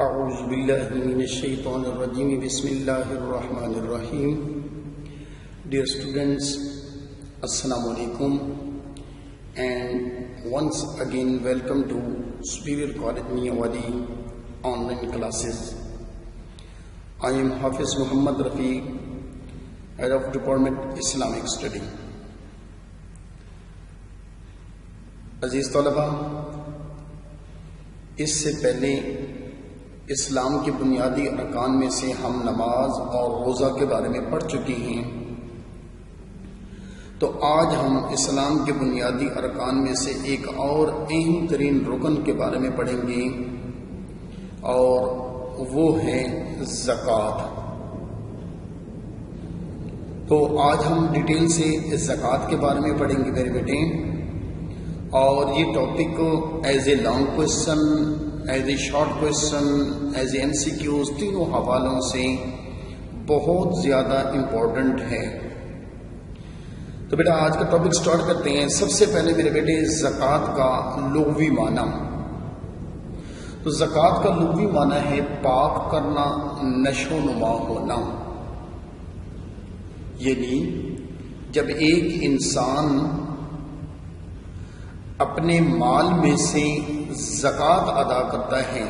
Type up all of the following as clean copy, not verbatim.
اعوذ باللہ من الشیطان الرجیم بسم اللہ الرحمن الرحیم. Dear students, Assalamu alaikum and once again welcome to Superior College Miyawadi online classes. I am Hafiz Muhammad Rafiq, Head of Department Islamic Study. عزیز طلبہ، اس سے پہلے اسلام کے بنیادی ارکان میں سے ہم نماز اور روزہ کے بارے میں پڑھ چکے ہیں. تو آج ہم اسلام کے بنیادی ارکان میں سے ایک اور اہم ترین رکن کے بارے میں پڑھیں گے اور وہ ہے زکوٰۃ. تو آج ہم ڈیٹیل سے زکوٰۃ کے بارے میں پڑھیں گے میرے بیٹے، اور یہ topic as a long question, as a short question, as a MCQs تینوں حوالوں سے بہت زیادہ امپورٹنٹ ہے. تو بیٹا آج کا ٹاپک سٹارٹ کرتے ہیں. سب سے پہلے میرے بیٹے زکوٰۃ کا لغوی معنی. تو زکوٰۃ کا لغوی معنی ہے پاک کرنا، نشو و نما ہونا. یعنی جب ایک انسان اپنے مال میں سے زکوٰۃ ادا کرتا ہے،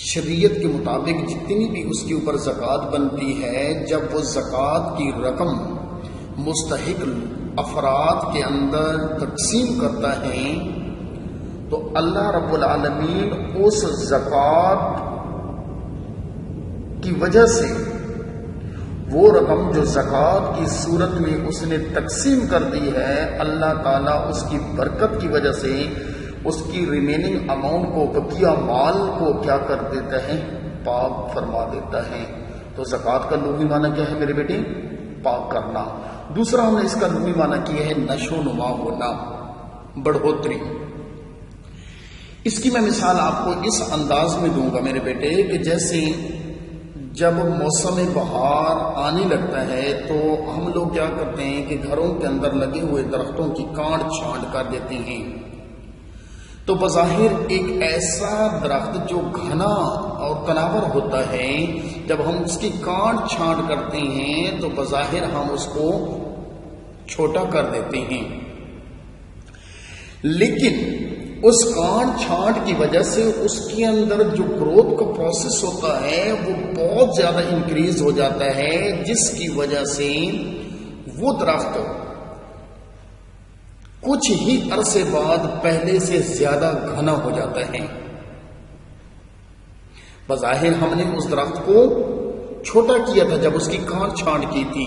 شریعت کے مطابق جتنی بھی اس کے اوپر زکوٰۃ بنتی ہے، جب وہ زکوٰۃ کی رقم مستحق افراد کے اندر تقسیم کرتا ہے تو اللہ رب العالمین اس زکوٰۃ کی وجہ سے وہ رقم جو زکوٰۃ کی صورت میں اس نے تقسیم کر دی ہے، اللہ تعالیٰ اس کی برکت کی وجہ سے اس کی ریمیننگ اماؤنٹ کو، بقیہ مال کو کیا کر دیتا ہے؟ پاک فرما دیتا ہے. تو زکوٰۃ کا لغوی معنی کیا ہے میرے بیٹے؟ پاک کرنا. دوسرا ہم نے اس کا لغوی معنی کیا ہے نشو و نما ہونا، بڑھوتری. اس کی میں مثال آپ کو اس انداز میں دوں گا میرے بیٹے کہ جیسے جب موسم بہار آنے لگتا ہے تو ہم لوگ کیا کرتے ہیں کہ گھروں کے اندر لگے ہوئے درختوں کی کاٹ چھانٹ کر دیتے ہیں. تو بظاہر ایک ایسا درخت جو گھنا اور تناور ہوتا ہے، جب ہم اس کی کاٹ چھانٹ کرتے ہیں تو بظاہر ہم اس کو چھوٹا کر دیتے ہیں، لیکن اس کاٹ چھانٹ کی وجہ سے اس کے اندر جو گروتھ کا پروسیس ہوتا ہے وہ بہت زیادہ انکریز ہو جاتا ہے، جس کی وجہ سے وہ درخت کچھ ہی عرصے بعد پہلے سے زیادہ گھنا ہو جاتا ہے. بظاہر ہم نے اس درخت کو چھوٹا کیا تھا جب اس کی کاٹ چھانٹ کی تھی،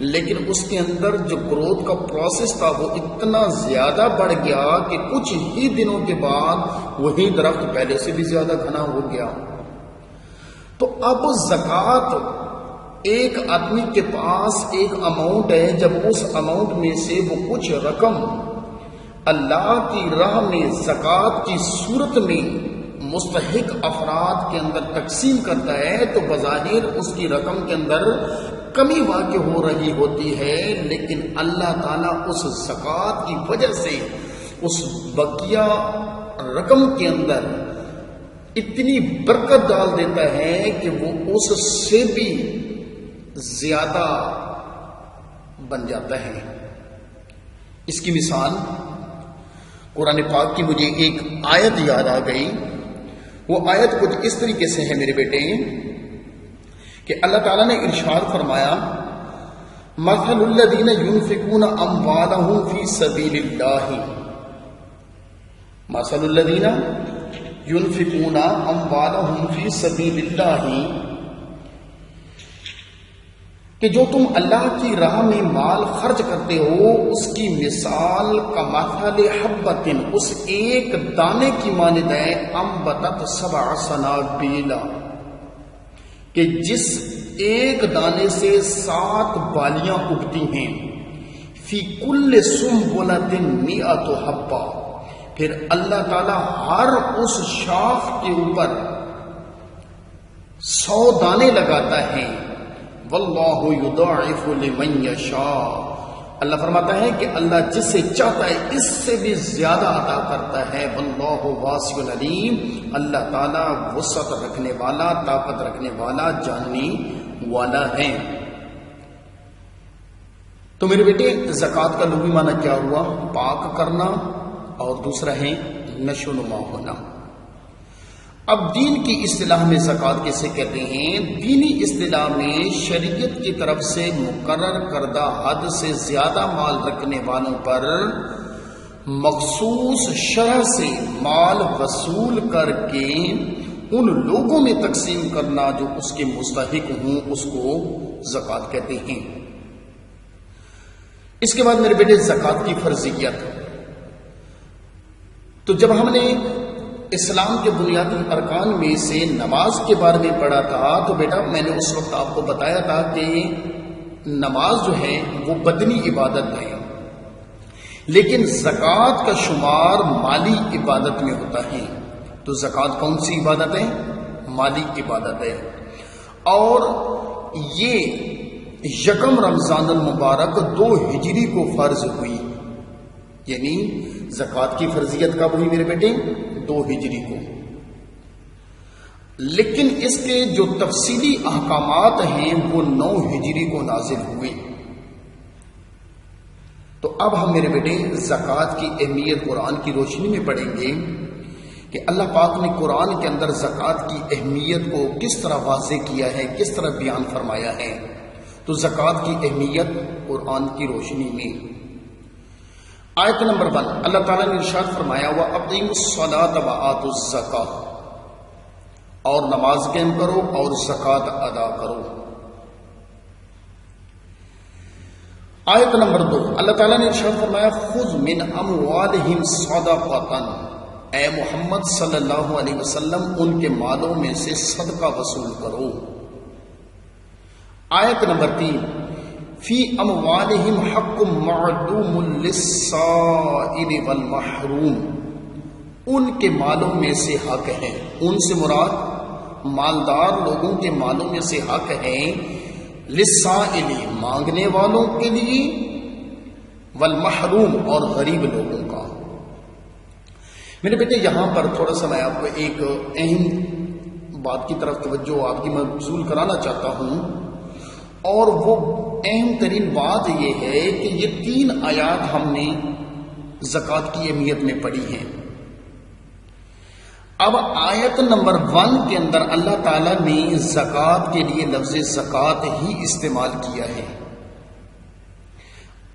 لیکن اس کے اندر جو گروتھ کا پروسیس تھا وہ اتنا زیادہ بڑھ گیا کہ کچھ ہی دنوں کے بعد وہی درخت پہلے سے بھی زیادہ گھنا ہو گیا. تو اب زکوٰۃ ایک آدمی کے پاس ایک اماؤنٹ ہے، جب اس اماؤنٹ میں سے وہ کچھ رقم اللہ کی راہ میں زکوٰۃ کی صورت میں مستحق افراد کے اندر تقسیم کرتا ہے تو بظاہر اس کی رقم کے اندر کمی واقع ہو رہی ہوتی ہے، لیکن اللہ تعالیٰ اس زکوٰۃ کی وجہ سے اس بقیہ رقم کے اندر اتنی برکت ڈال دیتا ہے کہ وہ اس سے بھی زیادہ بن جاتا ہے. اس کی مثال قرآن پاک کی مجھے ایک آیت یاد آ گئی. وہ آیت کچھ اس طریقے سے ہے میرے بیٹے کہ اللہ تعالیٰ نے ارشاد فرمایا مثل الذین ينفقون اموالهم فی سبیل اللہ، مثل الذین ينفقون اموالهم فی سبیل اللہ، کہ جو تم اللہ کی راہ میں مال خرچ کرتے ہو اس کی مثال کمثل حبۃ، اس ایک دانے کی مانند ہے، انبتت سبع سنابل، کہ جس ایک دانے سے 7 بالیاں اگتی ہیں، فی کل سنبلۃ 100 حبہ، پھر اللہ تعالی ہر اس شاخ کے اوپر 100 دانے لگاتا ہے. واللہ یضاعف لمن یشاء، اللہ فرماتا ہے کہ اللہ جس سے چاہتا ہے اس سے بھی زیادہ عطا کرتا ہے. واللہ واسع علیم، اللہ تعالیٰ وسعت رکھنے والا، طاقت رکھنے والا، جاننے والا ہے. تو میرے بیٹے زکوٰۃ کا لغوی معنی کیا ہوا؟ پاک کرنا، اور دوسرا ہے نشو و نما ہونا. اب دین کی اصطلاح میں زکوٰۃ کیسے کہتے ہیں؟ دینی اصطلاح میں شریعت کی طرف سے مقرر کردہ حد سے زیادہ مال رکھنے والوں پر مخصوص شرح سے مال وصول کر کے ان لوگوں میں تقسیم کرنا جو اس کے مستحق ہوں، اس کو زکوٰۃ کہتے ہیں. اس کے بعد میرے بیٹے زکوٰۃ کی فرضیت. تو جب ہم نے اسلام کے بنیادی ارکان میں سے نماز کے بارے میں پڑھا تھا تو بیٹا میں نے اس وقت آپ کو بتایا تھا کہ نماز جو ہے وہ بدنی عبادت ہے، لیکن زکوٰۃ کا شمار مالی عبادت میں ہوتا ہے. تو زکوٰۃ کون سی عبادت ہے؟ مالی عبادت ہے. اور یہ یکم رمضان المبارک 2 ہجری کو فرض ہوئی. یعنی زکوٰۃ کی فرضیت کب ہوئی میرے بیٹے؟ 2 ہجری کو. لیکن اس کے جو تفصیلی احکامات ہیں وہ 9 ہجری کو نازل ہوئے. تو اب ہم میرے بیٹے زکوٰۃ کی اہمیت قرآن کی روشنی میں پڑھیں گے کہ اللہ پاک نے قرآن کے اندر زکوٰۃ کی اہمیت کو کس طرح واضح کیا ہے، کس طرح بیان فرمایا ہے. تو زکوٰۃ کی اہمیت قرآن کی روشنی میں آیت نمبر 1 اللہ تعالیٰ نے ارشاد فرمایا وَأَقِیمُوا الصَّلَاةَ وَآتُوا الزَّکَاةَ، اور نماز قائم کرو اور زکوٰۃ ادا کرو. آیت نمبر 2 اللہ تعالیٰ نے ارشاد فرمایا خُذْ مِنْ أَمْوَالِهِمْ صَدَقَةً، اے محمد صلی اللہ علیہ وسلم ان کے مالوں میں سے صدقہ وصول کرو. آیت نمبر 3 فی اموالہم حق معلوم للسائل والمحروم، ان کے مالوں میں سے حق ہے، ان سے مراد مالدار لوگوں کے مالوں میں سے حق ہے، للسائل مانگنے والوں کے لیے، والمحروم اور غریب لوگوں کا. میرے بیٹے یہاں پر تھوڑا سا میں آپ کو ایک اہم بات کی طرف توجہ آپ کی مبذول کرانا چاہتا ہوں، اور وہ اہم ترین بات یہ ہے کہ یہ 3 آیات ہم نے زکوٰۃ کی اہمیت میں پڑھی ہیں. اب آیت نمبر 1 کے اندر اللہ تعالیٰ نے زکوٰۃ کے لیے لفظ زکوٰۃ ہی استعمال کیا ہے.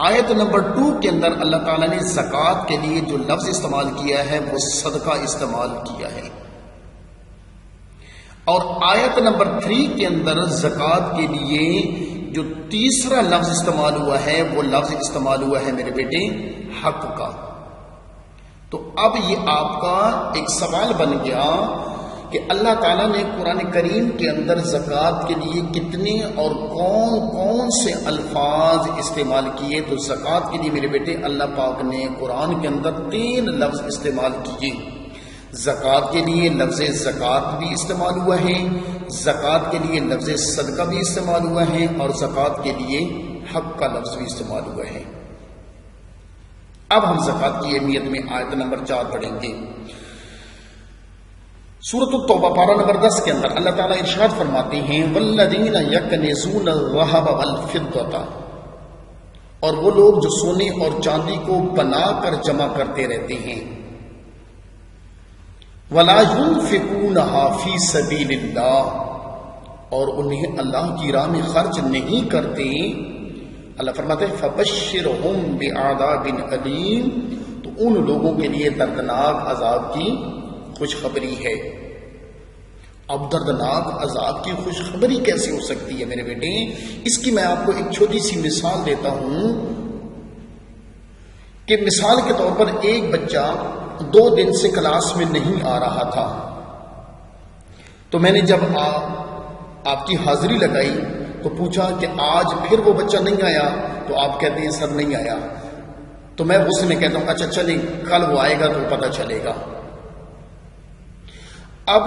آیت نمبر 2 کے اندر اللہ تعالیٰ نے زکوٰۃ کے لیے جو لفظ استعمال کیا ہے وہ صدقہ استعمال کیا ہے. اور آیت نمبر 3 کے اندر زکوٰۃ کے لیے جو تیسرا لفظ استعمال ہوا ہے وہ لفظ استعمال ہوا ہے میرے بیٹے حق کا. تو اب یہ آپ کا ایک سوال بن گیا کہ اللہ تعالیٰ نے قرآن کریم کے اندر زکوٰۃ کے لیے کتنے اور کون کون سے الفاظ استعمال کیے. تو زکوٰۃ کے لیے میرے بیٹے اللہ پاک نے قرآن کے اندر 3 لفظ استعمال کیے. زکوٰۃ کے لیے لفظ زکوٰۃ بھی استعمال ہوا ہے، زکوٰۃ کے لیے لفظ صدقہ بھی استعمال ہوا ہے، اور زکوٰۃ کے لیے حق کا لفظ بھی استعمال ہوا ہے. اب ہم زکوٰۃ کی اہمیت میں آیت نمبر 4 پڑھیں گے. سورۃ التوبہ پارہ نمبر 10 کے اندر اللہ تعالیٰ ارشاد فرماتے ہیں والذین یکنزون الذھب والفضة، اور وہ لوگ جو سونے اور چاندی کو بنا کر جمع کرتے رہتے ہیں، وَلَا يُنْفِقُونَهَا فِي سَبِيلِ اللَّهِ، اور انہیں اللہ کی راہ میں خرچ نہیں کرتے. اللہ فرماتے ہیں فَبَشِّرْهُمْ بِعَذَابٍ أَلِيمٍ، تو ان لوگوں کے لیے دردناک عذاب کی خوشخبری ہے. اب دردناک عذاب کی خوشخبری کیسے ہو سکتی ہے میرے بیٹے؟ اس کی میں آپ کو ایک چھوٹی سی مثال دیتا ہوں کہ مثال کے طور پر ایک بچہ 2 دن سے کلاس میں نہیں آ رہا تھا. تو میں نے جب آپ کی حاضری لگائی تو پوچھا کہ آج پھر وہ بچہ نہیں آیا؟ تو آپ کہتے ہیں سر نہیں آیا. تو میں غصے میں کہتا ہوں اچھا چلیں کل وہ آئے گا تو پتہ چلے گا. اب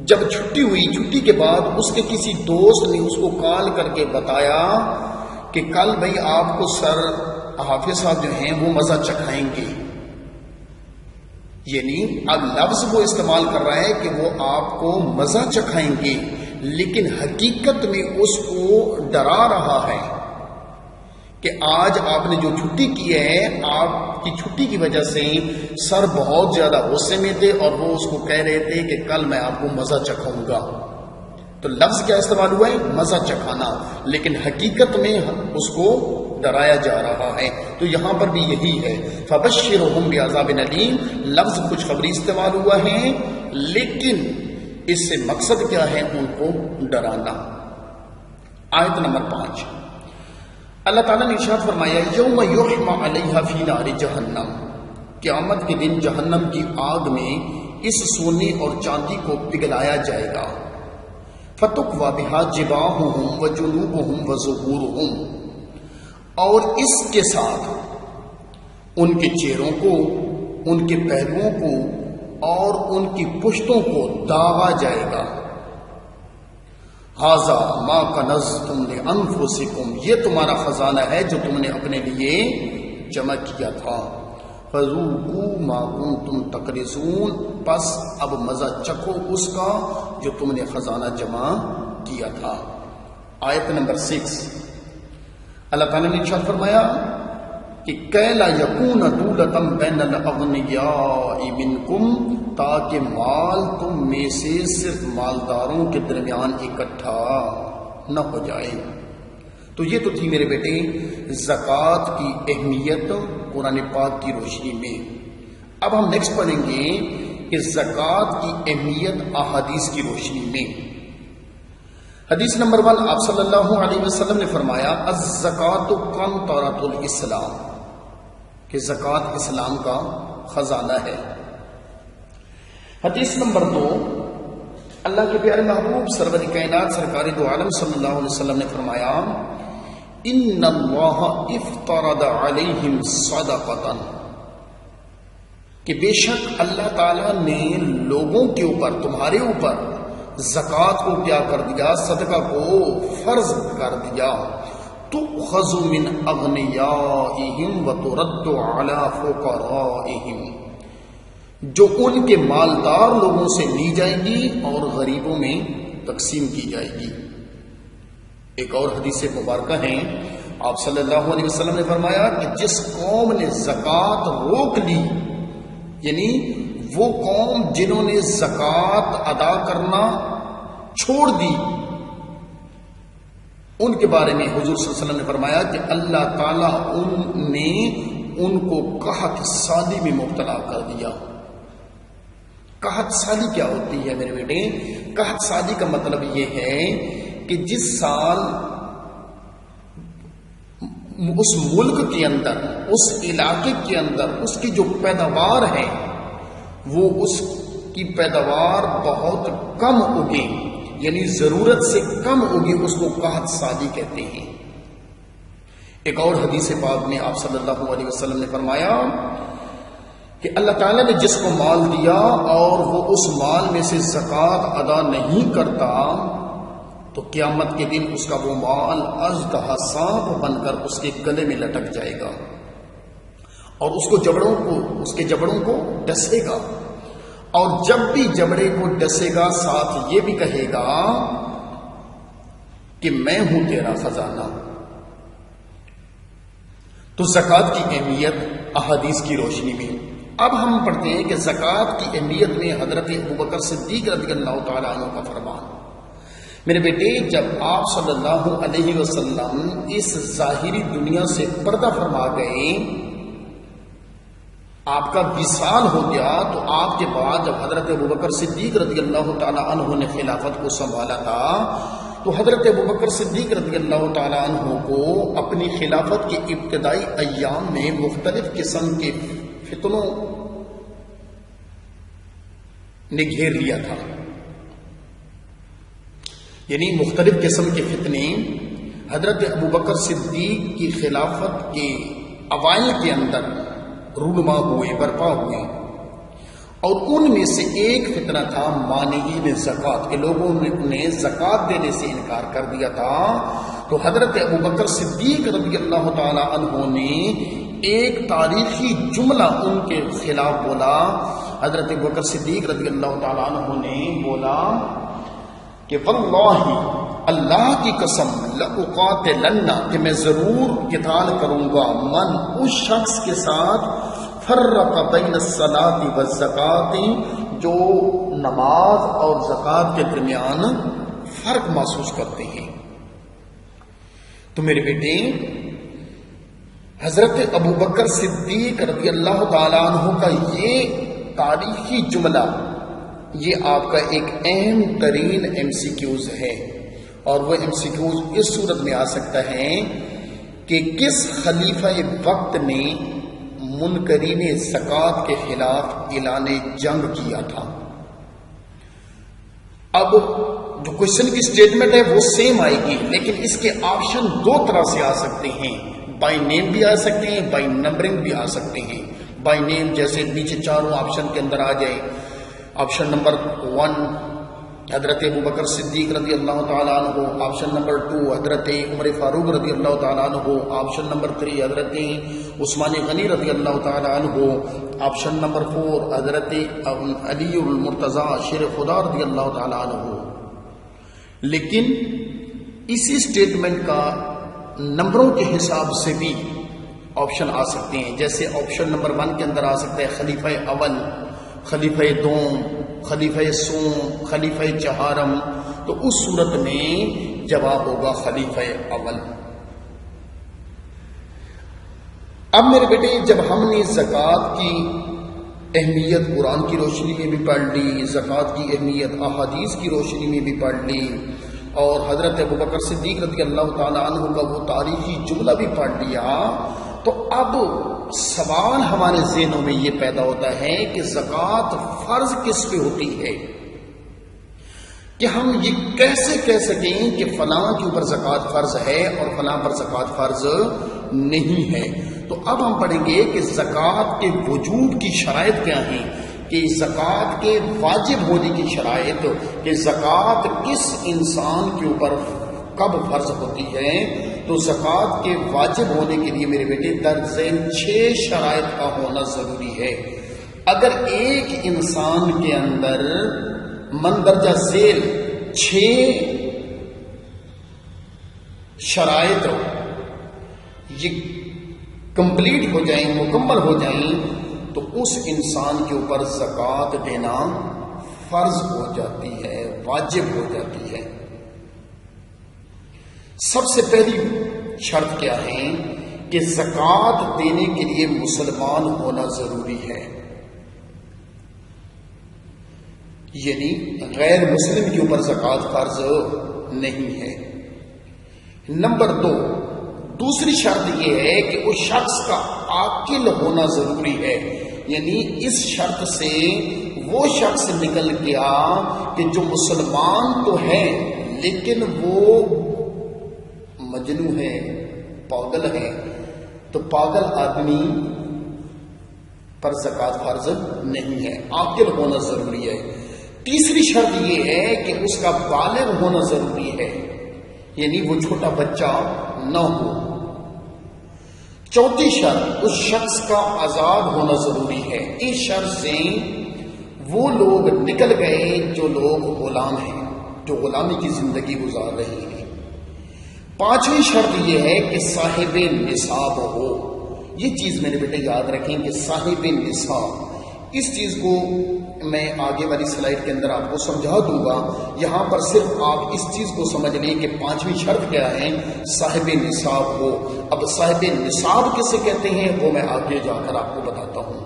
جب چھٹی ہوئی، چھٹی کے بعد اس کے کسی دوست نے اس کو کال کر کے بتایا کہ کل بھئی آپ کو سر حافظ صاحب جو ہیں وہ مزہ چکھائیں گے، یعنی اب لفظ وہ استعمال کر رہا ہے کہ وہ آپ کو مزہ چکھائیں گے، لیکن حقیقت میں اس کو ڈرا رہا ہے کہ آج آپ نے جو چھٹی کی ہے، آپ کی چھٹی کی وجہ سے سر بہت زیادہ غصے میں تھے اور وہ اس کو کہہ رہے تھے کہ کل میں آپ کو مزہ چکھاؤں گا۔ تو لفظ کیا استعمال ہوا ہے؟ مزہ چکھانا، لیکن حقیقت میں اس کو ڈرایا جا رہا ہے۔ تو یہاں پر بھی یہی ہے، فَبَشِّرْهُمْ بِعَذَابٍ أَلِيمٍ، لفظ کچھ خبری استعمال ہوا ہے، لیکن اس سے مقصد کیا ہے؟ ان کو ڈرانا۔ آیت نمبر 5 اللہ تعالیٰ نے ارشاد فرمایا یوم یحمى علیہا فی نار جہنم، قیامت کے دن جہنم کی آگ میں اس سونے اور چاندی کو پگھلایا جائے گا، فتقوی بہا جباہہم وجنوبہم وظہورہم، اور اس کے ساتھ ان کے چہروں کو، ان کے پہلوؤں کو اور ان کی پشتوں کو داغا جائے گا۔ ھذا ما کنزتم لانفسکم، یہ تمہارا خزانہ ہے جو تم نے اپنے لیے جمع کیا تھا، فذوقوا ما کنتم تکنزون، پس اب مزہ چکھو اس کا جو تم نے خزانہ جمع کیا تھا۔ آیت نمبر 6 اللہ تعالیٰ نے ارشاد فرمایا کہ کَیْ لَا یَکُونَ دُولَةً بَیْنَ الْأَغْنِیَاءِ مِنْکُمْ، تاکہ مال تم میں سے صرف مالداروں کے درمیان اکٹھا نہ ہو جائے۔ تو یہ تو تھی میرے بیٹے زکوٰۃ کی اہمیت قرآن پاک کی روشنی میں۔ اب ہم نیکسٹ پڑھیں گے کہ زکوٰۃ کی اہمیت احادیث کی روشنی میں۔ حدیث نمبر 1 آپ صلی اللہ علیہ وسلم نے فرمایا الزکوٰۃ قنطرۃ الاسلام، کہ زکوٰۃ اسلام کا خزانہ ہے۔ حدیث نمبر 2 اللہ کے پیارے محبوب سرور کائنات سرکار دو عالم صلی اللہ علیہ وسلم نے فرمایا ان اللہ افترض علیہم صدقۃ، کہ بے شک اللہ تعالیٰ نے لوگوں کے اوپر، تمہارے اوپر زکوٰۃ کو کیا کر دیا؟ صدقہ کو فرض کر دیا۔ تؤخذ من اغنیائہم وترد علی فقرائہم، جو ان کے مالدار لوگوں سے لی جائے گی اور غریبوں میں تقسیم کی جائے گی۔ ایک اور حدیث مبارکہ ہے، آپ صلی اللہ علیہ وسلم نے فرمایا کہ جس قوم نے زکوٰۃ روک لی، یعنی وہ قوم جنہوں نے زکوٰۃ ادا کرنا چھوڑ دی، ان کے بارے میں حضور صلی اللہ علیہ وسلم نے فرمایا کہ اللہ تعالیٰ ان کو قحط سالی میں مبتلا کر دیا۔ قحط سالی کیا ہوتی ہے میرے بیٹے؟ قحط سالی کا مطلب یہ ہے کہ جس سال اس ملک کے اندر، اس علاقے کے اندر اس کی جو پیداوار ہے وہ اس کی پیداوار بہت کم اگے، یعنی ضرورت سے کم اگے، اس کو قحط سالی کہتے ہیں۔ ایک اور حدیث پاک میں آپ صلی اللہ علیہ وسلم نے فرمایا کہ اللہ تعالیٰ نے جس کو مال دیا اور وہ اس مال میں سے زکوٰۃ ادا نہیں کرتا، تو قیامت کے دن اس کا وہ مال اژدہا سانپ بن کر اس کے گلے میں لٹک جائے گا اور اس کے جبڑوں کو ڈسے گا، اور جب بھی جبڑے کو ڈسے گا ساتھ یہ بھی کہے گا کہ میں ہوں تیرا خزانہ۔ تو زکوٰۃ کی اہمیت احادیث کی روشنی میں۔ اب ہم پڑھتے ہیں کہ زکوٰۃ کی اہمیت میں حضرت ابوبکر صدیق رضی اللہ تعالیٰ عنہ کا فرمان۔ میرے بیٹے جب آپ صلی اللہ علیہ وسلم اس ظاہری دنیا سے پردہ فرما گئے، آپ کا وصال ہو گیا، تو آپ کے بعد جب حضرت ابوبکر صدیق رضی اللہ تعالیٰ عنہ نے خلافت کو سنبھالا تھا، تو حضرت ابوبکر صدیق رضی اللہ تعالیٰ عنہ کو اپنی خلافت کے ابتدائی ایام میں مختلف قسم کے فتنوں نے گھیر لیا تھا، یعنی مختلف قسم کے فتنے حضرت ابوبکر صدیق کی خلافت کے اوائل کے اندر رونما ہوئے، برپا ہوئے، اور ان میں سے ایک فتنہ تھا مانعین زکوٰۃ، کے لوگوں نے زکوٰۃ دینے سے انکار کر دیا تھا، تو حضرت ابوبکر صدیق رضی اللہ تعالی عنہ نے ایک تاریخی جملہ ان کے خلاف بولا. حضرت ابوبکر صدیق رضی اللہ تعالی عنہ نے بولا کہ واللہ اللہ کی قسم لأقاتلن کہ میں ضرور قتال کروں گا من اس شخص کے ساتھ فرق بین الصلاۃ والزکات جو نماز اور زکوٰۃ کے درمیان فرق محسوس کرتے ہیں. تو میرے بیٹے حضرت ابوبکر صدیق رضی اللہ تعالی عنہ کا یہ تاریخی جملہ یہ آپ کا ایک اہم ترین ایم سی کیوز ہے، اور وہ ایم سی کیوز اس صورت میں آ سکتا ہے کہ کس خلیفہ وقت نے منکرین زکوٰۃ کے خلاف اعلان جنگ کیا تھا. اب جو کوشچن کی سٹیٹمنٹ ہے وہ سیم آئے گی، لیکن اس کے آپشن دو طرح سے آ سکتے ہیں. بائی نیم بھی آ سکتے ہیں، بائی نمبرنگ بھی آ سکتے ہیں. بائی نیم جیسے نیچے چاروں آپشن کے اندر آ جائے. آپشن نمبر 1 حضرت ابوبکر صدیق رضی اللہ تعالیٰ عنہ، آپشن نمبر 2 حضرت عمر فاروق رضی اللہ تعالیٰ عنہ، آپشن نمبر 3 حضرت عثمان غنی رضی اللہ تعالیٰ عنہ، آپشن نمبر 4 حضرت علی المرتضیٰ شیر خدا رضی اللہ تعالیٰ عنہ. لیکن اسی سٹیٹمنٹ کا نمبروں کے حساب سے بھی آپشن آ سکتے ہیں. جیسے آپشن نمبر 1 کے اندر آ سکتا ہے خلیفہ اول، خلیفہ دوم، خلیفہ سوم، خلیفہ چہارم. تو اس صورت میں جواب ہوگا خلیفہ اول. اب میرے بیٹے جب ہم نے زکوٰۃ کی اہمیت قرآن کی روشنی میں بھی پڑھ لی، زکوٰۃ کی اہمیت احادیث کی روشنی میں بھی پڑھ لی، اور حضرت ابوبکر صدیق رضی اللہ تعالی عنہ کا وہ تاریخی جملہ بھی پڑھ لیا، تو اب سوال ہمارے ذہنوں میں یہ پیدا ہوتا ہے کہ زکوٰۃ فرض کس پہ ہوتی ہے، کہ ہم یہ کیسے کہہ سکیں کہ فلاں کے اوپر زکوٰۃ فرض ہے اور فلاں پر زکوٰۃ فرض نہیں ہے. تو اب ہم پڑھیں گے کہ زکوٰۃ کے وجوب کی شرائط کیا ہیں، کہ زکوٰۃ کے واجب ہونے کی شرائط، کہ زکوٰۃ کس انسان کے اوپر کب فرض ہوتی ہے. تو زکوٰۃ کے واجب ہونے کے لیے میرے بیٹے درج ذیل 6 شرائط کا ہونا ضروری ہے. اگر ایک انسان کے اندر مندرجہ ذیل 6 شرائط یہ کمپلیٹ ہو جائیں، مکمل ہو جائیں، تو اس انسان کے اوپر زکوٰۃ دینا فرض ہو جاتی ہے، واجب ہو جاتی ہے. سب سے پہلی شرط کیا ہے کہ زکوٰۃ دینے کے لیے مسلمان ہونا ضروری ہے، یعنی غیر مسلم کے اوپر زکوٰۃ فرض نہیں ہے. نمبر 2 دوسری شرط یہ ہے کہ اس شخص کا عاقل ہونا ضروری ہے، یعنی اس شرط سے وہ شخص نکل گیا کہ جو مسلمان تو ہے لیکن وہ مجنون ہے، پاگل ہے، تو پاگل آدمی پر زکوٰۃ فرض نہیں ہے، عاقل ہونا ضروری ہے. تیسری شرط یہ ہے کہ اس کا بالغ ہونا ضروری ہے، یعنی وہ چھوٹا بچہ نہ ہو. چوتھی شرط اس شخص کا آزاد ہونا ضروری ہے. اس شرط سے وہ لوگ نکل گئے جو لوگ غلام ہیں، جو غلامی کی زندگی گزار رہے ہیں. پانچویں شرط یہ ہے کہ صاحب نصاب ہو. یہ چیز میرے بیٹے یاد رکھیں کہ صاحب نصاب، اس چیز کو میں آگے والی سلائیڈ کے اندر آپ کو سمجھا دوں گا. یہاں پر صرف آپ اس چیز کو سمجھ لیں کہ پانچویں شرط کیا ہے، صاحب نصاب ہو. اب صاحب نصاب کسے کہتے ہیں وہ میں آگے جا کر آپ کو بتاتا ہوں.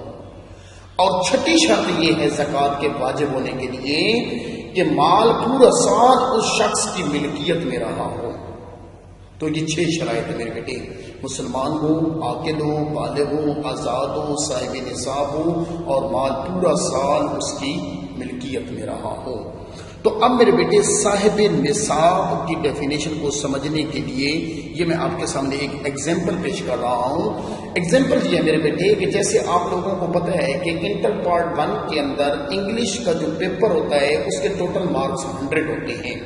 اور چھٹی شرط یہ ہے زکوٰۃ کے واجب ہونے کے لیے کہ مال پورا سال اس شخص کی ملکیت میں رہا ہو. تو یہ 6 شرائط ہے میرے بیٹے، مسلمان ہو، عاقل ہو، بالغ ہو، آزاد ہو، صاحب نصاب ہو، اور مال پورا سال اس کی ملکیت میں رہا ہو. تو اب میرے بیٹے صاحب نصاب کی ڈیفینیشن کو سمجھنے کے لیے یہ میں آپ کے سامنے ایک ایگزامپل پیش کر رہا ہوں. ایگزامپل یہ ہے میرے بیٹے کہ جیسے آپ لوگوں کو پتہ ہے کہ انٹر پارٹ 1 کے اندر انگلش کا جو پیپر ہوتا ہے اس کے ٹوٹل مارکس 100 ہوتے ہیں.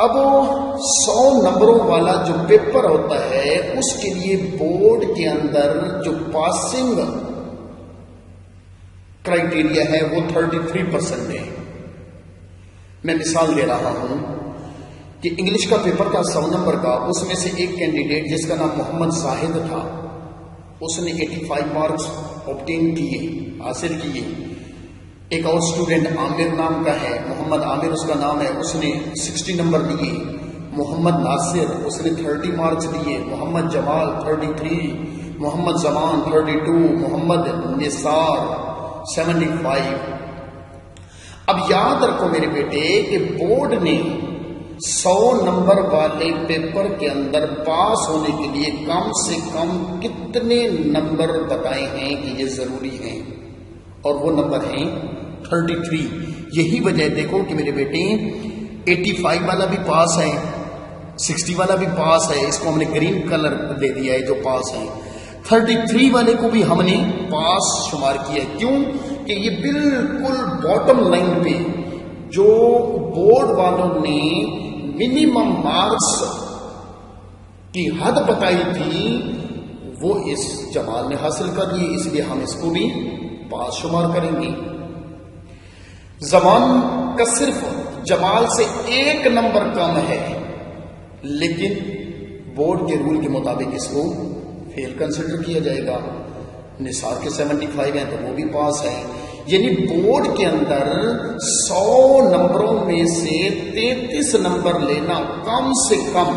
اب 100 نمبروں والا جو پیپر ہوتا ہے اس کے لیے بورڈ کے اندر جو پاسنگ کرائٹیریا ہے وہ 33% ہے. میں مثال دے رہا ہوں کہ انگلش کا پیپر تھا 100 نمبر کا، اس میں سے ایک کینڈیڈیٹ جس کا نام محمد زاہد تھا، اس نے 85 مارکس آبٹین کیے، حاصل کیے. ایک اور اسٹوڈنٹ عامر نام کا ہے، محمد عامر اس کا نام ہے، اس نے 60 نمبر لیے. محمد ناصر اس نے 30 مارکس لیے. محمد جمال 33، محمد زمان 32، محمد نثار 75. اب یاد رکھو میرے بیٹے کہ بورڈ نے 100 نمبر والے پیپر کے اندر پاس ہونے کے لیے کم سے کم کتنے نمبر بتائے ہیں کہ یہ ضروری ہیں، اور وہ نمبر ہیں 33. یہی وجہ دیکھو کہ میرے بیٹے 85 والا بھی پاس ہے، 60 والا بھی پاس ہے، اس کو ہم نے گرین کلر دے دیا ہے جو پاس ہیں. 33 والے کو بھی ہم نے پاس شمار کیا. کیوں کہ یہ بالکل باٹم لائن پہ جو بورڈ والوں نے منیمم مارکس کی حد بتائی تھی وہ اس جمال نے حاصل کر لی، اس لیے ہم اس کو بھی پاس شمار کریں گے. زمان کا صرف جمال سے 1 نمبر کم ہے، لیکن بورڈ کے رول کے مطابق اس کو فیل کنسیڈر کیا جائے گا. نثار کے 75 ہیں تو وہ بھی پاس ہے. یعنی بورڈ کے اندر 100 نمبروں میں سے 33 نمبر لینا کم سے کم،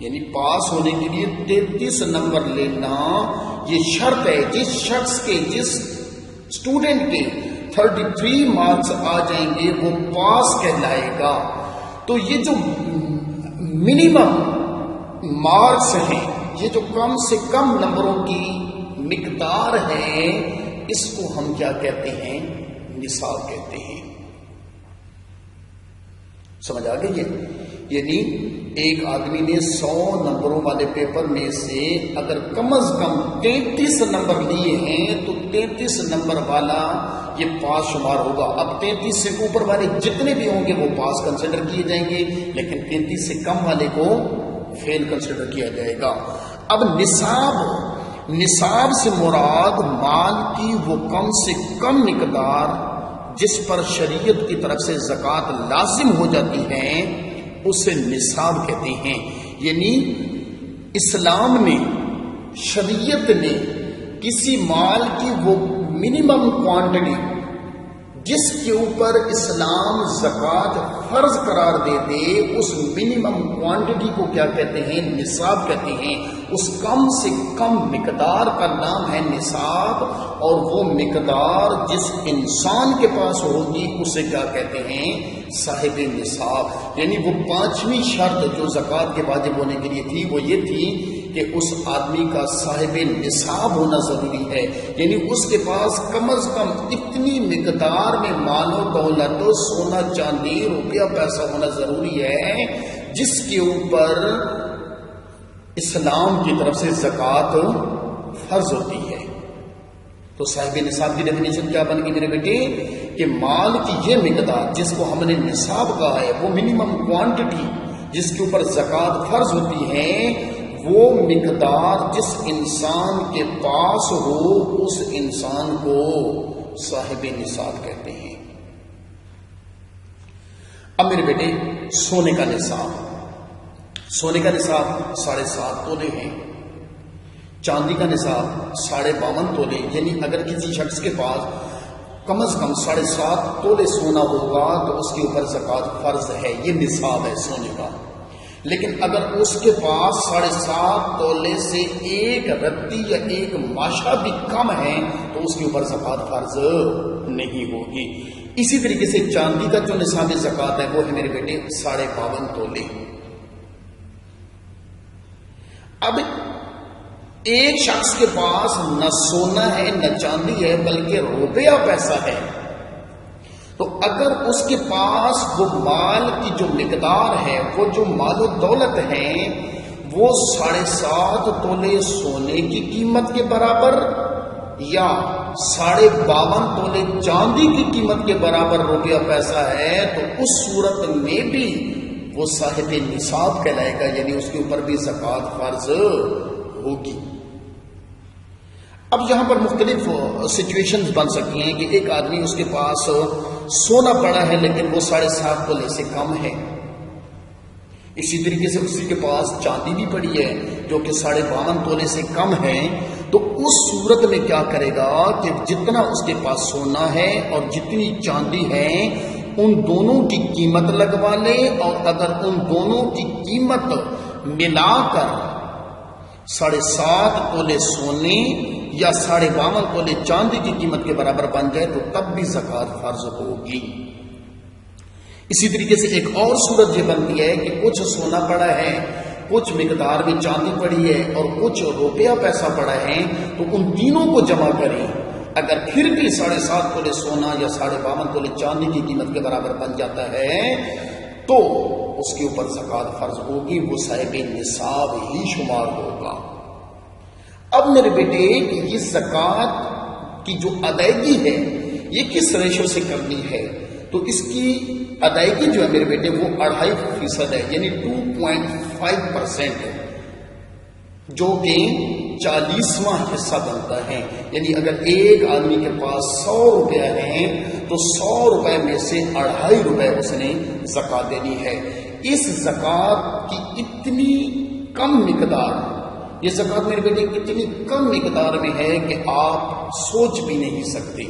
یعنی پاس ہونے کے لیے 33 نمبر لینا یہ شرط ہے. جس شخص کے، جس اسٹوڈنٹ کے 33 مارکس آ جائیں گے وہ پاس کہلائے گا. تو یہ جو منیمم مارکس ہیں، یہ جو کم سے کم نمبروں کی مقدار ہے، اس کو ہم کیا کہتے ہیں؟ نصاب کہتے ہیں. سمجھ آ گئی ہے؟ یعنی ایک آدمی نے 100 نمبروں والے پیپر میں سے اگر کم از کم 33 نمبر لیے ہیں تو 33 نمبر والا یہ پاس شمار ہوگا. اب 33 سے اوپر والے جتنے بھی ہوں گے وہ پاس کنسیڈر کیے جائیں گے، لیکن 33 سے کم والے کو فیل کنسیڈر کیا جائے گا. اب نصاب سے مراد مال کی وہ کم سے کم مقدار جس پر شریعت کی طرف سے زکوٰۃ لازم ہو جاتی ہے اسے نصاب کہتے ہیں. یعنی اسلام نے، شریعت نے کسی مال کی وہ منیمم کوانٹٹی جس کے اوپر اسلام زکوٰۃ فرض قرار دے دے، اس منیمم کوانٹٹی کو کیا کہتے ہیں؟ نصاب کہتے ہیں. اس کم سے کم مقدار کا نام ہے نصاب، اور وہ مقدار جس انسان کے پاس ہوگی اسے کیا کہتے ہیں؟ صاحب نصاب. یعنی وہ 5ویں شرط جو زکوٰۃ کے واجب ہونے کے لیے تھی وہ یہ تھی کہ اس آدمی کا صاحب نصاب ہونا ضروری ہے. یعنی اس کے پاس کم از کم اتنی مقدار میں مال و دولت، سونا چاندی، روپیہ پیسہ ہونا ضروری ہے جس کے اوپر اسلام کی طرف سے زکوٰۃ فرض ہوتی ہے. تو صاحب نصاب کی ڈیفینیشن کیا بن گئی میرے بیٹے؟ کہ مال کی یہ مقدار جس کو ہم نے نصاب کہا ہے، وہ منیمم کوانٹٹی جس کے اوپر زکوٰۃ فرض ہوتی ہے، وہ مقدار جس انسان کے پاس ہو اس انسان کو صاحب نصاب کہتے ہیں. اب میرے بیٹے سونے کا نصاب 7.5 تولے ہیں. چاندی کا نصاب 52.5 تولے. یعنی اگر کسی شخص کے پاس کم از کم 7.5 تولے سونا ہوگا تو اس کے اوپر زکوٰۃ فرض ہے، یہ نصاب ہے سونے کا. لیکن اگر اس کے پاس 7.5 تولے سے 1 رتی یا 1 ماشا بھی کم ہے تو اس کے اوپر زکوٰۃ فرض نہیں ہوگی. اسی طریقے سے چاندی کا جو نصاب زکوٰۃ ہے وہ ہے میرے بیٹے 52.5 تولے. اب ایک شخص کے پاس نہ سونا ہے نہ چاندی ہے بلکہ روپیہ پیسہ ہے، تو اگر اس کے پاس وہ مال کی جو مقدار ہے، وہ جو مال و دولت ہے، وہ 7.5 تولے سونے کی قیمت کے برابر یا 52.5 تولے چاندی کی قیمت کے برابر روپیہ پیسہ ہے، تو اس صورت میں بھی وہ صاحب نصاب کہلائے گا، یعنی اس کے اوپر بھی زکوٰۃ فرض ہوگی۔ اب یہاں پر مختلف سچویشنز بن سکتی ہیں کہ ایک آدمی اس کے پاس سونا پڑا ہے لیکن وہ 7.5 تولے سے کم ہے، اسی طریقے سے اسی کے پاس چاندی بھی پڑی ہے جو کہ 52.5 تولے سے کم ہے، تو اس صورت میں کیا کرے گا کہ جتنا اس کے پاس سونا ہے اور جتنی چاندی ہے ان دونوں کی قیمت لگوا لے، اور اگر ان دونوں کی قیمت ملا کر 7.5 تولے سونے یا 52.5 تولے چاندی کی قیمت کے برابر بن جائے تو تب بھی زکوٰۃ فرض ہوگی۔ اسی طریقے سے ایک اور صورت یہ بنتی ہے کہ کچھ سونا پڑا ہے، کچھ مقدار میں چاندی پڑی ہے اور کچھ روپیہ پیسہ پڑا ہے، تو ان تینوں کو جمع کریں، اگر پھر بھی 7.5 تولے سونا یا 52.5 تولے چاندی کی قیمت کے برابر بن جاتا ہے تو اس کے اوپر زکوٰۃ فرض ہوگی، وہ صاحب نصاب ہی شمار ہوگا۔ اب میرے بیٹے یہ زکوٰۃ کی جو ادائیگی ہے یہ کس ریشو سے کرنی ہے؟ تو اس کی ادائیگی جو ہے میرے بیٹے وہ 2.5% ہے، یعنی 2.5%، جو کہ 40واں حصہ بنتا ہے۔ یعنی اگر ایک آدمی کے پاس 100 روپیہ ہیں تو 100 روپے میں سے 2.5 روپے اس نے زکوٰۃ دینی ہے۔ اس زکوٰۃ کی اتنی کم مقدار، یہ زکوٰۃ میرے بیٹے اتنی کم مقدار میں ہے کہ آپ سوچ بھی نہیں سکتے۔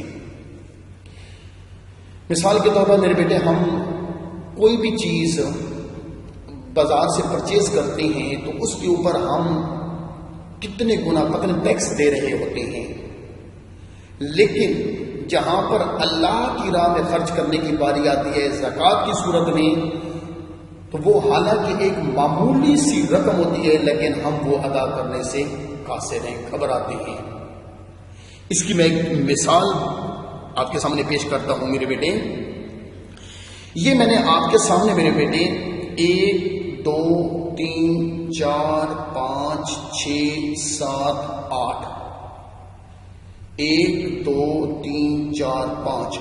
مثال کے طور پر میرے بیٹے ہم کوئی بھی چیز بازار سے پرچیز کرتے ہیں تو اس کے اوپر ہم کتنے گنا پتن ٹیکس دے رہے ہوتے ہیں، لیکن جہاں پر اللہ کی راہ میں خرچ کرنے کی باری آتی ہے زکوٰۃ کی صورت میں، تو وہ حالانکہ ایک معمولی سی رقم ہوتی ہے لیکن ہم وہ ادا کرنے سے قاصر ہیں، گھبراتے ہیں۔ اس کی میں ایک مثال آپ کے سامنے پیش کرتا ہوں میرے بیٹے۔ یہ میں نے آپ کے سامنے میرے بیٹے 1 2 3 4 5 6 7 8 1 2 3 4 5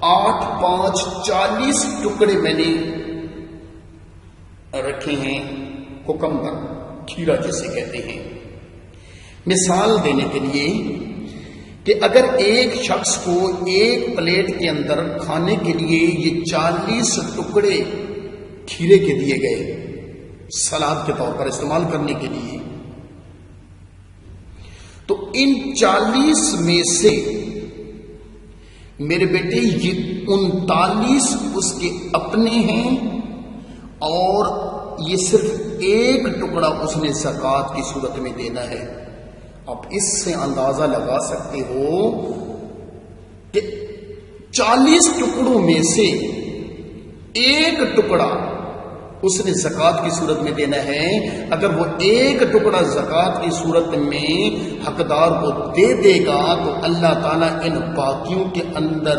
8 5 40 ٹکڑے میں نے رکھے ہیں کوکمبر، کھیرا جسے کہتے ہیں۔ مثال دینے کے لیے کہ اگر ایک شخص کو ایک پلیٹ کے اندر کھانے کے لیے یہ 40 ٹکڑے کھیرے کے دیے گئے سلاد کے طور پر استعمال کرنے کے لیے، تو ان 40 میں سے میرے بیٹے یہ 39 اس کے اپنے ہیں اور یہ صرف ایک ٹکڑا اس نے زکوٰۃ کی صورت میں دینا ہے۔ آپ اس سے اندازہ لگا سکتے ہو کہ 40 ٹکڑوں میں سے ایک ٹکڑا اس نے زکوٰۃ کی صورت میں دینا ہے۔ اگر وہ ایک ٹکڑا زکوٰۃ کی صورت میں حقدار کو دے دے گا تو اللہ تعالیٰ ان باقیوں کے اندر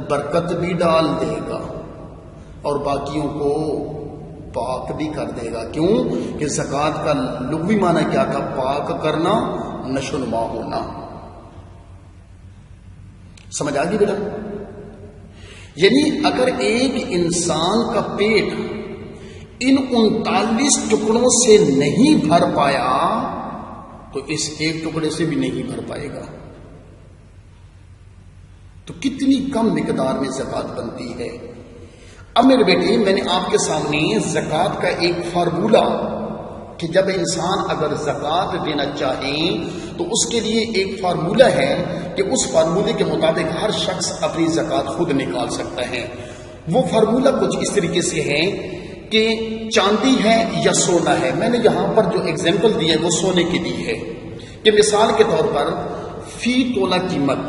برکت بھی ڈال دے گا اور باقیوں کو پاک بھی کر دے گا۔ کیوں کہ زکوٰۃ کا لغوی معنی کیا تھا؟ پاک کرنا، نشو نما ہونا۔ سمجھ آ گئی بیٹا؟ یعنی اگر ایک انسان کا پیٹ ان 39 ٹکڑوں سے نہیں بھر پایا تو اس ایک ٹکڑے سے بھی نہیں بھر پائے گا۔ تو کتنی کم مقدار میں زکوٰۃ بنتی ہے۔ اب میرے بیٹے میں نے آپ کے سامنے زکوٰۃ کا ایک فارمولہ کہ جب انسان اگر زکوٰۃ دینا چاہے تو اس کے لیے ایک فارمولہ ہے کہ اس فارمولے کے مطابق ہر شخص اپنی زکوٰۃ خود نکال سکتا ہے۔ وہ فارمولہ کچھ اس طریقے سے ہے کہ چاندی ہے یا سونا ہے۔ میں نے یہاں پر جو ایگزامپل دی ہے وہ سونے کی دی ہے کہ مثال کے طور پر فی تولہ قیمت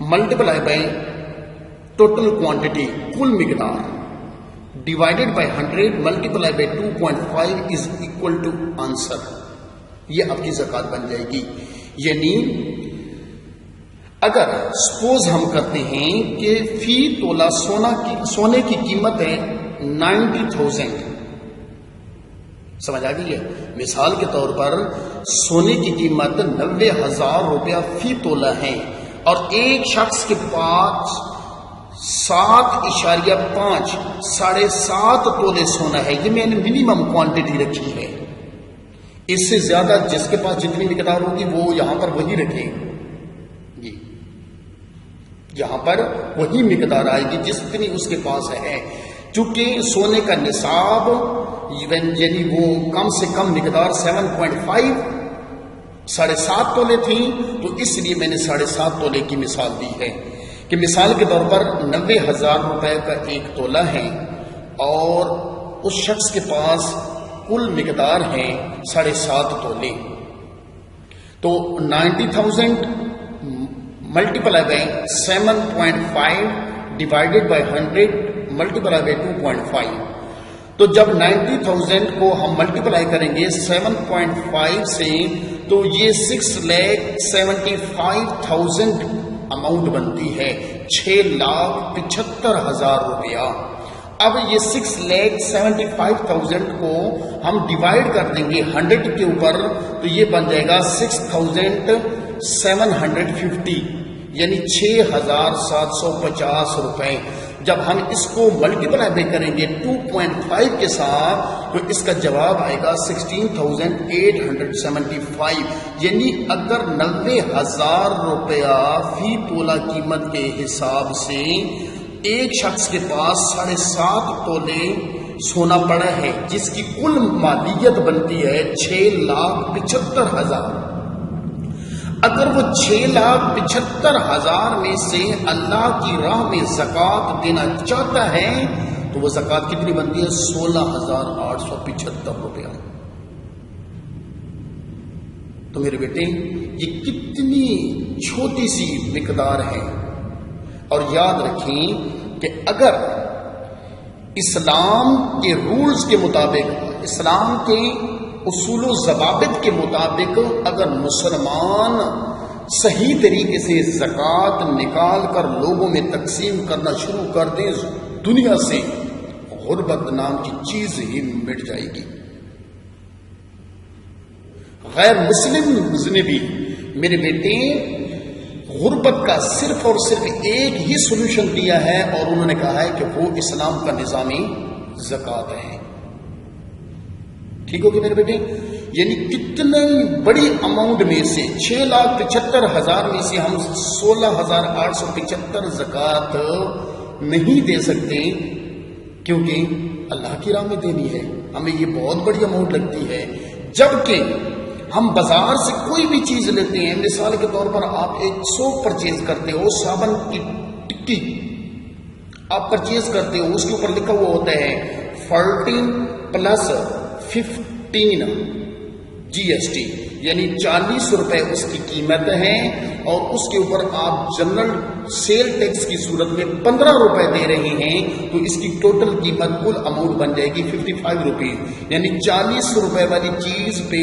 ملٹیپلائی بائی ٹوٹل کوانٹٹی، کل مقدار، divided by 100 multiply by 2.5 is equal to answer, یہ آپ کی زکوٰۃ بن جائے گی۔ یعنی اگر سپوز ہم کرتے ہیں کہ فی تولہ سونے کی قیمت ہے 90,000، سمجھ آ گئی ہے؟ مثال کے طور پر سونے کی قیمت 90,000 روپیہ فی تولہ ہے اور ایک شخص کے پاس 7.5 7.5 تولے سونا ہے. یہ میں نے منیمم کوانٹٹی رکھی ہے. اس سے زیادہ جس کے پاس جتنی مقدار ہوگی وہ یہاں پر وہی رکھے جی، یہاں پر وہی مقدار آئے گی جتنی اس کے پاس ہے. چونکہ سونے کا نصاب یعنی وہ کم سے کم مقدار 7.5 7.5 تولے تھی، تو اس لیے میں نے 7.5 تولے کی مثال دی ہے کہ مثال کے طور پر 90,000 روپے کا ایک تولہ ہے اور اس شخص کے پاس کل مقدار ہے 7.5 تولے. تو 90,000 multiply by 7.5 divided by 100 multiply by 2.5. تو جب 90,000 کو ہم ملٹیپلائی کریں گے 7.5 سے تو یہ 6,75,000 اماؤنٹ بنتی ہے، 6,75,000 روپیہ. اب یہ 6,75,000 کو ہم ڈیوائڈ کر دیں گے 100 کے اوپر، تو یہ بن جائے گا 6,750 یعنی 6,750 روپے. جب ہم اس کو ملٹیپلائی کریں گے 2.5 کے ساتھ تو اس کا جواب آئے گا 16,875. یعنی اگر 90,000 روپیہ فی تولہ قیمت کے حساب سے ایک شخص کے پاس 7.5 تولے سونا پڑا ہے جس کی کل مالیت بنتی ہے 6,75,000. اگر وہ 6,75,000 میں سے اللہ کی راہ میں زکوٰۃ دینا چاہتا ہے تو وہ زکوٰۃ کتنی بنتی ہے؟ 16,875 روپیہ. تو میرے بیٹے یہ کتنی چھوٹی سی مقدار ہے. اور یاد رکھیں کہ اگر اسلام کے رولز کے مطابق، اسلام کے اصول و ضوابط کے مطابق اگر مسلمان صحیح طریقے سے زکوٰۃ نکال کر لوگوں میں تقسیم کرنا شروع کر دیں، دنیا سے غربت نام کی چیز ہی مٹ جائے گی. غیر مسلم نے بھی میرے بیٹے غربت کا صرف اور صرف ایک ہی سولوشن دیا ہے اور انہوں نے کہا ہے کہ وہ اسلام کا نظامی زکوٰۃ ہے. ٹھیک ہوگی میرے بیٹے؟ یعنی کتنے بڑی اماؤنٹ میں سے 6,75,000 میں سے ہم 16,875 زکوٰۃ نہیں دے سکتے کیونکہ اللہ کی راہ میں دینی ہے. ہمیں یہ بہت بڑی اماؤنٹ لگتی ہے. جبکہ ہم بازار سے کوئی بھی چیز لیتے ہیں، مثال کے طور پر آپ ایک سوپ پرچیز کرتے ہو، صابن کی ٹکی آپ پرچیز کرتے ہو، اس کے اوپر لکھا ہوا ہوتا ہے 14+15 GST، یعنی 40 روپے اس کی قیمت ہے اور اس کے اوپر آپ جنرل سیل ٹیکس کی صورت میں 15 روپے دے رہے ہیں، تو اس کی ٹوٹل قیمت کل اماؤنٹ بن جائے گی 55 روپیز. یعنی 40 روپے والی چیز پہ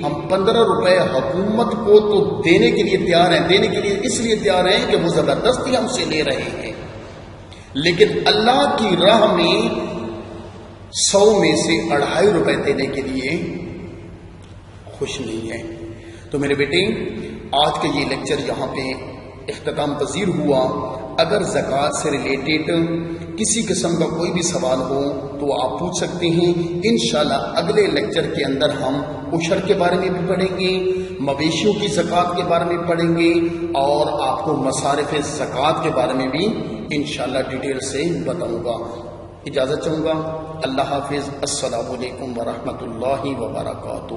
ہم 15 روپے حکومت کو تو دینے کے لیے تیار ہیں، دینے کے لیے اس لیے تیار ہیں کہ وہ زبردستی ہم سے لے رہے ہیں، لیکن اللہ کی راہ میں 100 میں سے 2.5 روپے دینے کے لیے خوش نہیں ہے. تو میرے بیٹے آج کا یہ لیکچر یہاں پہ اختتام پذیر ہوا. اگر زکوٰۃ سے ریلیٹڈ کسی قسم کا کوئی بھی سوال ہو تو آپ پوچھ سکتے ہیں. انشاءاللہ اگلے لیکچر کے اندر ہم عشر کے بارے میں بھی پڑھیں گے، مویشیوں کی زکوٰۃ کے بارے میں پڑھیں گے اور آپ کو مصارف زکوٰۃ کے بارے میں بھی انشاءاللہ ڈیٹیل سے بتاؤں گا. اجازت چاہوں گا. اللہ حافظ. السلام علیکم ورحمۃ اللہ وبرکاتہ.